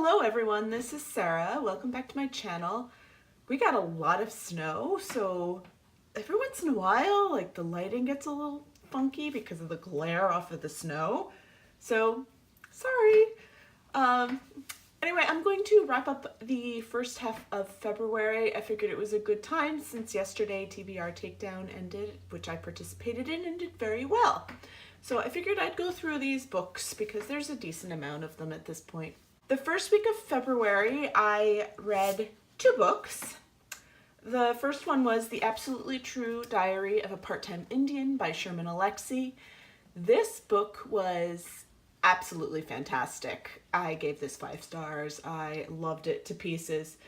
Hello everyone, this is Sarah. Welcome back to my channel. We got a lot of snow, so every once in a while, like the lighting gets a little funky because of the glare off of the snow. So, sorry. Anyway, I'm going to wrap up the first half of February. I figured it was a good time since yesterday TBR Takedown ended, which I participated in and did very well. So I figured I'd go through these books because there's a decent amount of them at this point. The first week of February, I read 2 books. The first one was The Absolutely True Diary of a Part-Time Indian by Sherman Alexie. This book was absolutely fantastic. I gave this 5 stars. I loved it to pieces.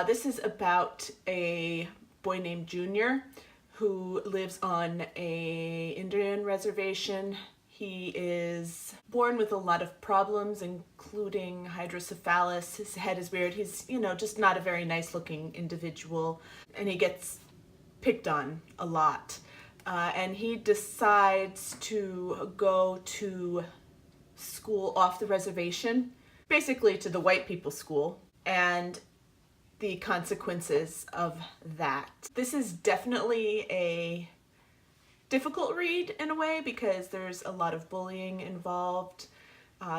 This is about a boy named Junior who lives on an Indian reservation. He is born with a lot of problems, including hydrocephalus. His head is weird. He's, just not a very nice looking individual, and he gets picked on a lot. And he decides to go to school off the reservation, basically to the white people's school, and the consequences of that. This is definitely a difficult read in a way because there's a lot of bullying involved.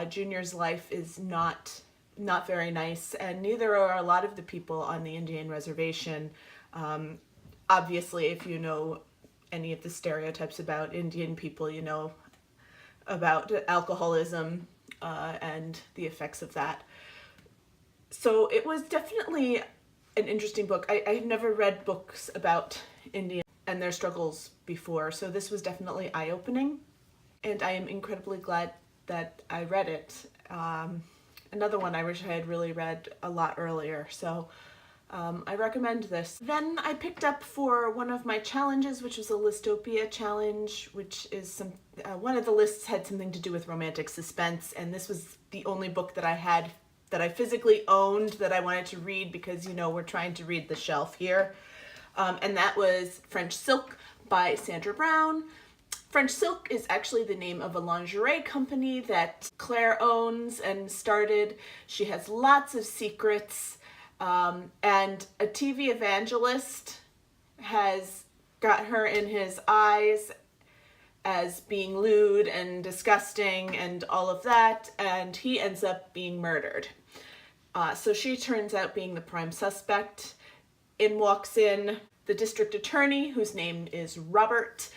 Junior's life is not very nice, and neither are a lot of the people on the Indian reservation. Obviously, if you know any of the stereotypes about Indian people, you know about alcoholism and the effects of that. So it was definitely an interesting book. I've never read books about Indian and their struggles before, so this was definitely eye-opening, and I am incredibly glad that I read it. Another one I wish I had really read a lot earlier, so I recommend this. Then I picked up for one of my challenges, which was a Listopia challenge, which is one of the lists had something to do with romantic suspense, and this was the only book that I had that I physically owned that I wanted to read because, we're trying to read the shelf here. And that was French Silk by Sandra Brown. French Silk is actually the name of a lingerie company that Claire owns and started. She has lots of secrets, and a TV evangelist has got her in his eyes as being lewd and disgusting and all of that, and he ends up being murdered. So she turns out being the prime suspect. In walks in the district attorney, whose name is Robert,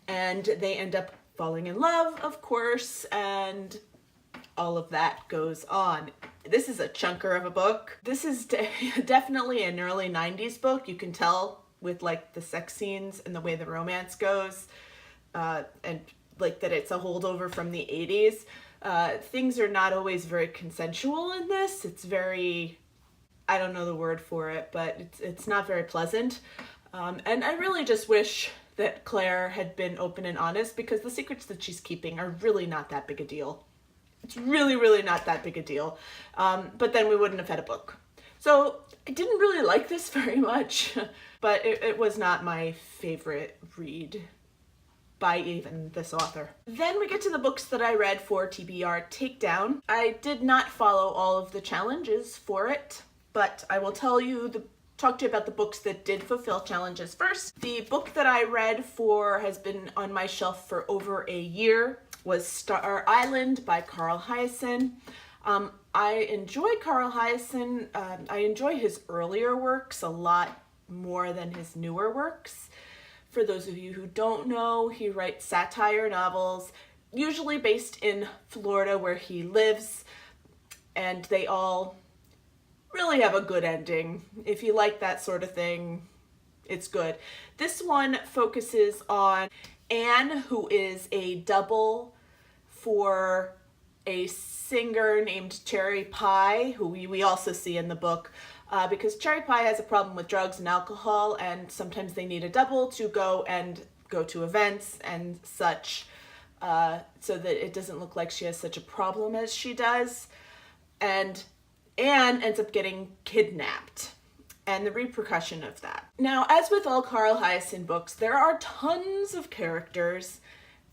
and they end up falling in love, of course, and all of that goes on. This is a chunker of a book. This is definitely an early 90s book. You can tell with like the sex scenes and the way the romance goes, and like that it's a holdover from the 80s. Things are not always very consensual in this. It's very, I don't know the word for it, but it's not very pleasant. And I really just wish that Claire had been open and honest, because the secrets that she's keeping are really not that big a deal. It's really, really not that big a deal. But then we wouldn't have had a book. So I didn't really like this very much, but it was not my favorite read by even this author. Then we get to the books that I read for TBR Takedown. I did not follow all of the challenges for it, but I will talk to you about the books that did fulfill challenges first. The book that I read has been on my shelf for over a year was Star Island by Carl Hiaasen. I enjoy Carl Hiaasen. I enjoy his earlier works a lot more than his newer works. For those of you who don't know, he writes satire novels, usually based in Florida where he lives, and they all really have a good ending. If you like that sort of thing, it's good. This one focuses on Anne, who is a double for a singer named Cherry Pie, who we also see in the book, because Cherry Pie has a problem with drugs and alcohol, and sometimes they need a double to go to events and such, so that it doesn't look like she has such a problem as she does. And Anne ends up getting kidnapped, and the repercussion of that. Now, as with all Carl Hiaasen books, there are tons of characters,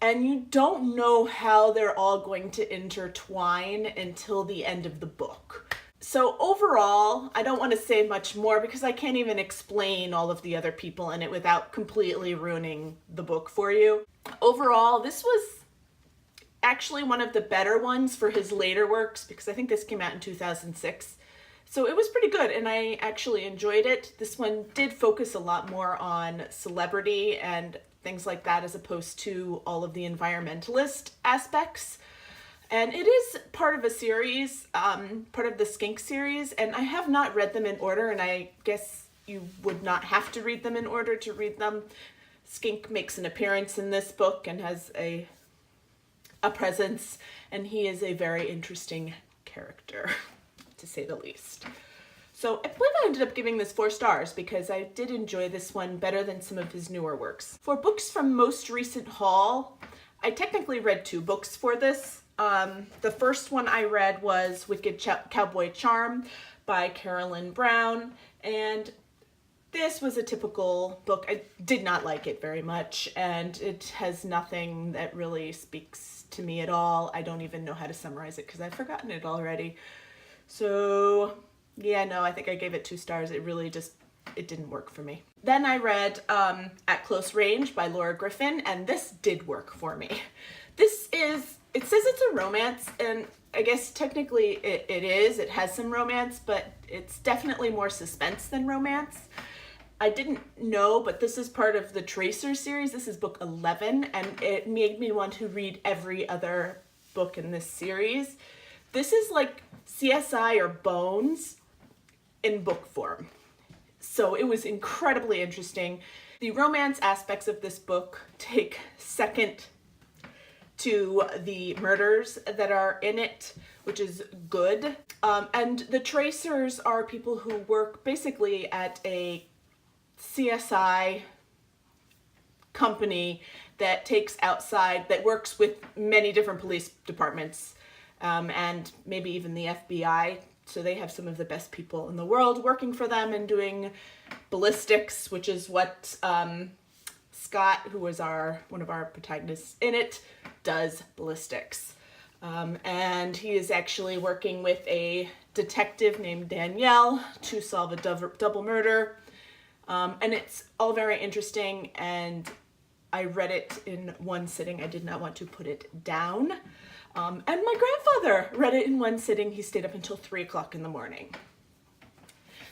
and you don't know how they're all going to intertwine until the end of the book. So overall, I don't want to say much more because I can't even explain all of the other people in it without completely ruining the book for you. Overall, this was actually one of the better ones for his later works because I think this came out in 2006. So it was pretty good and I actually enjoyed it. This one did focus a lot more on celebrity and things like that as opposed to all of the environmentalist aspects. And it is part of a series, part of the Skink series, and I have not read them in order, and I guess you would not have to read them in order to read them. Skink makes an appearance in this book and has a presence, and he is a very interesting character, to say the least. So I believe I ended up giving this 4 stars because I did enjoy this one better than some of his newer works. For books from most recent haul, I technically read 2 books for this. The first one I read was Wicked Cowboy Charm by Carolyn Brown, and this was a typical book. I did not like it very much, and it has nothing that really speaks to me at all. I don't even know how to summarize it because I've forgotten it already. So yeah, no, I think I gave it 2 stars. It really just, it didn't work for me. Then I read At Close Range by Laura Griffin, and this did work for me. This is, it says it's a romance, and I guess technically it is. It has some romance, but it's definitely more suspense than romance. I didn't know, but this is part of the Tracer series. This is book 11, and it made me want to read every other book in this series. This is like CSI or Bones in book form. So it was incredibly interesting. The romance aspects of this book take second to the murders that are in it, which is good. And the Tracers are people who work basically at a CSI company that works with many different police departments, and maybe even the FBI. So they have some of the best people in the world working for them and doing ballistics, which is what Scott, who was one of our protagonists in it, does ballistics. And he is actually working with a detective named Danielle to solve a double murder. And it's all very interesting, and I read it in one sitting. I did not want to put it down. And my grandfather read it in one sitting. He stayed up until 3 o'clock in the morning.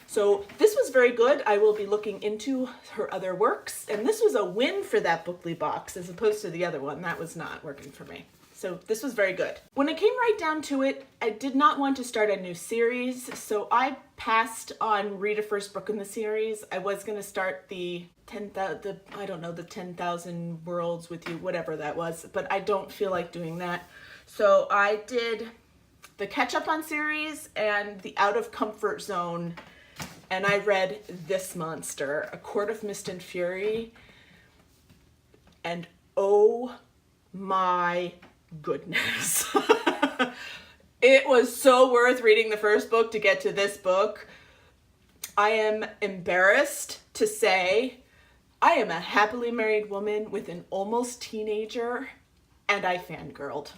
So this was very good. I will be looking into her other works, and this was a win for that Bookly box as opposed to the other one. That was not working for me. So this was very good. When it came right down to it, I did not want to start a new series, so I passed on read a first book in the series. I was going to start the 10,000 Worlds with You, whatever that was, but I don't feel like doing that. So I did the Catch Up on series and the Out of Comfort Zone, and I read this monster, A Court of Mist and Fury, and oh my goodness. It was so worth reading the first book to get to this book. I am embarrassed to say I am a happily married woman with an almost teenager, and I fangirled.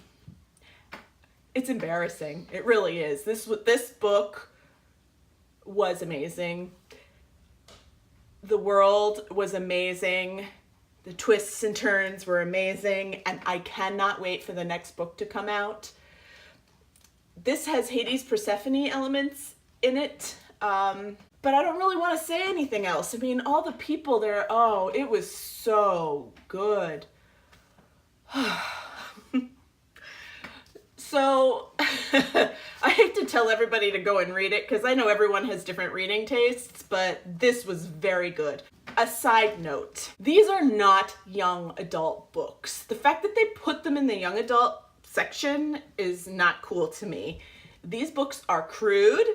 It's embarrassing. It really is. This book was amazing. The world was amazing. The twists and turns were amazing, and I cannot wait for the next book to come out. This has Hades Persephone elements in it, but I don't really want to say anything else. I mean, all the people there, oh, it was so good. So I hate to tell everybody to go and read it because I know everyone has different reading tastes, but this was very good. A side note, these are not young adult books. The fact that they put them in the young adult section is not cool to me. These books are crude.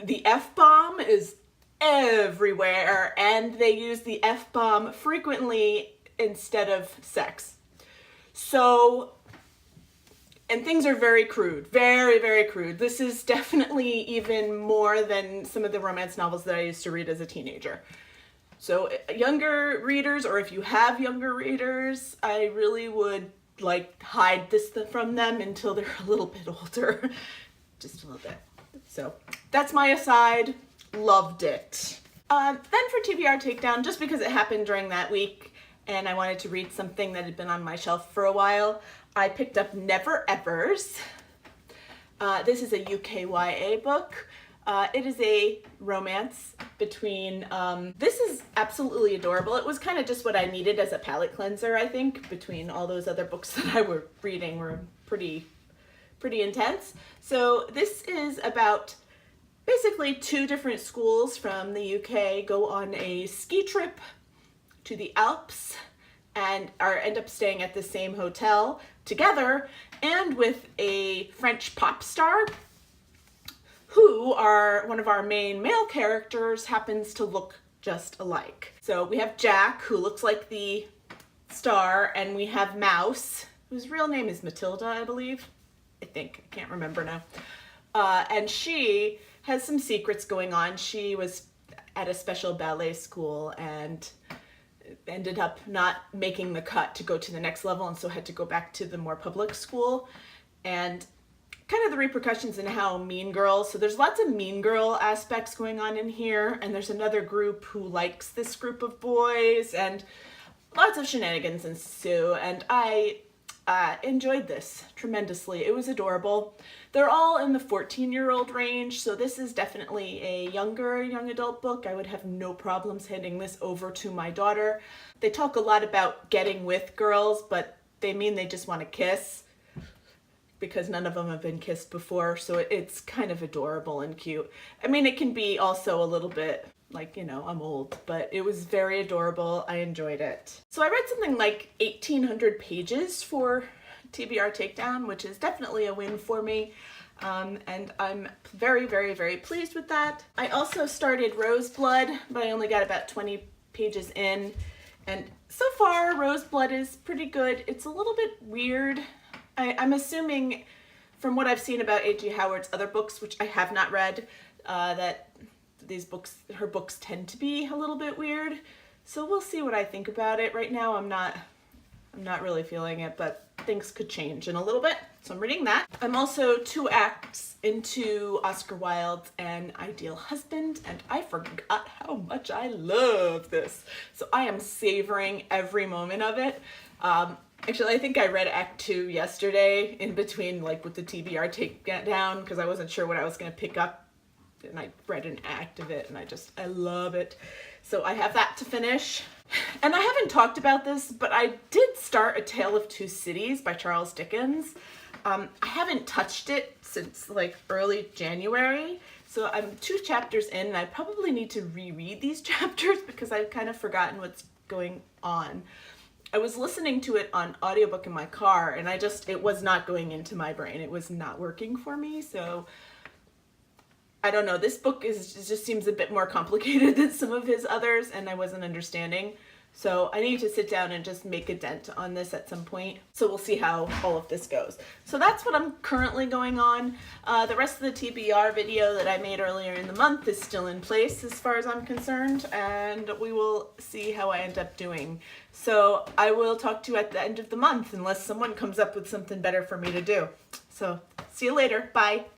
The F-bomb is everywhere, and they use the F-bomb frequently instead of sex. So, and things are very crude, very, very crude. This is definitely even more than some of the romance novels that I used to read as a teenager. So younger readers, or if you have younger readers, I really would hide this from them until they're a little bit older. Just a little bit. So that's my aside. Loved it. Then for TBR Takedown, just because it happened during that week and I wanted to read something that had been on my shelf for a while, I picked up Never Evers. This is a UKYA book. It is a romance between, this is absolutely adorable. It was kind of just what I needed as a palate cleanser, I think, between all those other books that I were reading were pretty intense. So this is about basically two different schools from the UK go on a ski trip to the Alps and end up staying at the same hotel together and with a French pop star who one of our main male characters happens to look just alike. So we have Jack, who looks like the star, and we have Mouse, whose real name is Matilda, I believe. I think, I can't remember now. And she has some secrets going on. She was at a special ballet school and ended up not making the cut to go to the next level, and so had to go back to the more public school. And kind of the repercussions in how Mean Girls, so there's lots of Mean Girl aspects going on in here, and there's another group who likes this group of boys, and lots of shenanigans ensue, and I enjoyed this tremendously. It was adorable. They're all in the 14-year-old range, so this is definitely a young adult book. I would have no problems handing this over to my daughter. They talk a lot about getting with girls, but they mean they just want to kiss, because none of them have been kissed before, so it's kind of adorable and cute. I mean, it can be also a little bit like, you know, I'm old, but it was very adorable. I enjoyed it. So I read something like 1,800 pages for TBR Takedown, which is definitely a win for me. And I'm very, very, very pleased with that. I also started Roseblood, but I only got about 20 pages in. And so far, Roseblood is pretty good. It's a little bit weird. I'm assuming from what I've seen about A.G. Howard's other books, which I have not read, that her books tend to be a little bit weird. So we'll see what I think about it. Right now I'm not really feeling it, but things could change in a little bit. So I'm reading that. I'm also 2 acts into Oscar Wilde's An Ideal Husband, and I forgot how much I love this. So I am savoring every moment of it. Actually, I think I read Act 2 yesterday in between, like with the TBR Takedown, because I wasn't sure what I was going to pick up. And I read an act of it, and I love it. So I have that to finish. And I haven't talked about this, but I did start A Tale of Two Cities by Charles Dickens. I haven't touched it since like early January. So I'm 2 chapters in, and I probably need to reread these chapters because I've kind of forgotten what's going on. I was listening to it on audiobook in my car, and it was not going into my brain. It was not working for me, so I don't know. This book just seems a bit more complicated than some of his others, and I wasn't understanding. So I need to sit down and just make a dent on this at some point. So we'll see how all of this goes. So that's what I'm currently going on. The rest of the TBR video that I made earlier in the month is still in place as far as I'm concerned, and we will see how I end up doing. So I will talk to you at the end of the month unless someone comes up with something better for me to do. So see you later. Bye.